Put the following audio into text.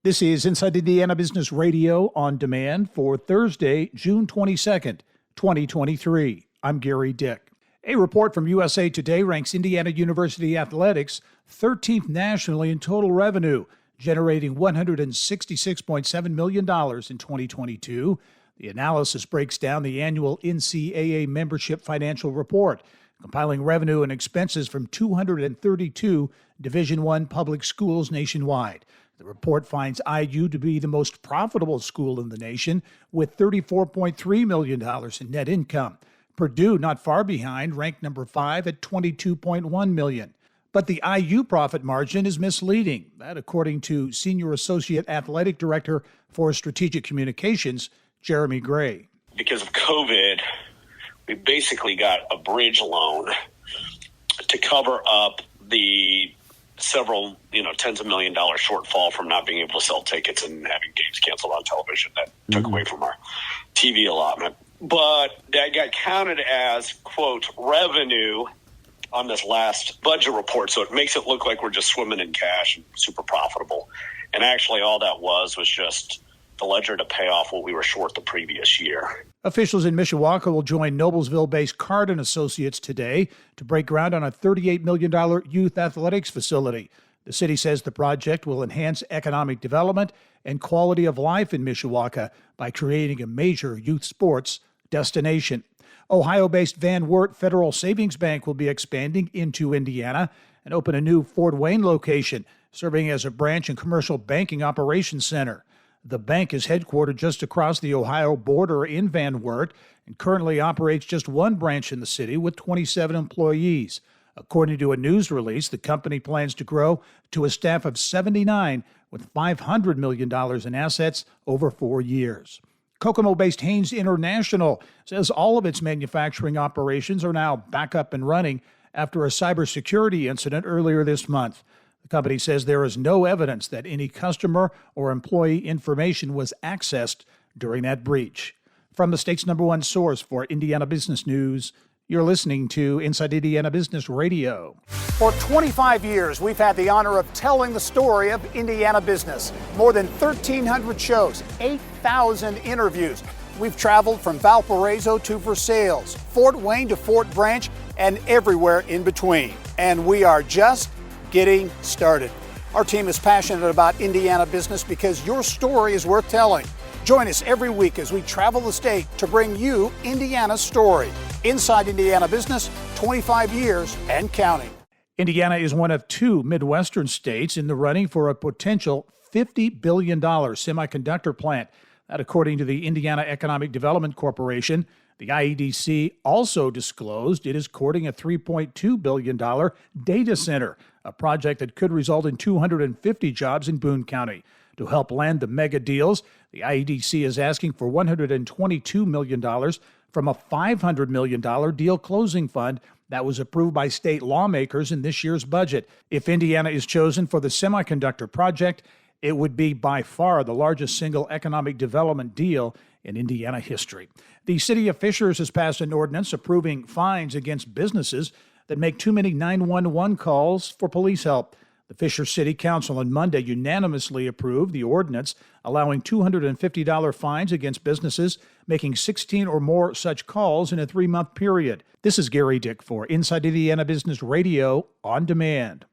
This is Inside Indiana Business Radio on demand for Thursday, June 22nd, 2023. I'm Gary Dick. A report from USA Today ranks Indiana University athletics 13th nationally in total revenue, generating $166.7 million in 2022. The analysis breaks down the annual NCAA membership financial report, compiling revenue and expenses from 232 Division I public schools nationwide. The report finds IU to be the most profitable school in the nation with $34.3 million in net income. Purdue, not far behind, ranked number 5 at $22.1 million. But the IU profit margin is misleading. That, according to Senior Associate Athletic Director for Strategic Communications, Jeremy Gray. Because of COVID, we basically got a bridge loan to cover up the several, tens of $1 million shortfall from not being able to sell tickets and having games canceled on television that took away from our TV allotment. But that got counted as, quote, revenue on this last budget report. So it makes it look like we're just swimming in cash and super profitable. And actually all that was just the ledger to pay off what we were short the previous year. Officials in Mishawaka will join Noblesville-based Cardin Associates today to break ground on a $38 million youth athletics facility. The city says the project will enhance economic development and quality of life in Mishawaka by creating a major youth sports destination. Ohio-based Van Wert Federal Savings Bank will be expanding into Indiana and open a new Fort Wayne location, serving as a branch and commercial banking operations center. The bank is headquartered just across the Ohio border in Van Wert and currently operates just one branch in the city with 27 employees. According to a news release, the company plans to grow to a staff of 79 with $500 million in assets over 4 years. Kokomo-based Haynes International says all of its manufacturing operations are now back up and running after a cybersecurity incident earlier this month. The company says there is no evidence that any customer or employee information was accessed during that breach. From the state's #1 source for Indiana business news, you're listening to Inside Indiana Business Radio. For 25 years, we've had the honor of telling the story of Indiana business. More than 1,300 shows, 8,000 interviews. We've traveled from Valparaiso to Versailles, Fort Wayne to Fort Branch, and everywhere in between. And we are just getting started. Our team is passionate about Indiana business because your story is worth telling. Join us every week as we travel the state to bring you Indiana's story. Inside Indiana Business, 25 years and counting. Indiana is one of 2 Midwestern states in the running for a potential $50 billion semiconductor plant. That, according to the Indiana Economic Development Corporation. The IEDC also disclosed it is courting a $3.2 billion data center, a project that could result in 250 jobs in Boone County. To help land the mega deals, the IEDC is asking for $122 million from a $500 million deal closing fund that was approved by state lawmakers in this year's budget. If Indiana is chosen for the semiconductor project, it would be by far the largest single economic development deal in Indiana history. The city of Fishers has passed an ordinance approving fines against businesses that make too many 911 calls for police help. The Fishers City Council on Monday unanimously approved the ordinance allowing $250 fines against businesses making 16 or more such calls in a 3-month period. This is Gary Dick for Inside Indiana Business Radio on Demand.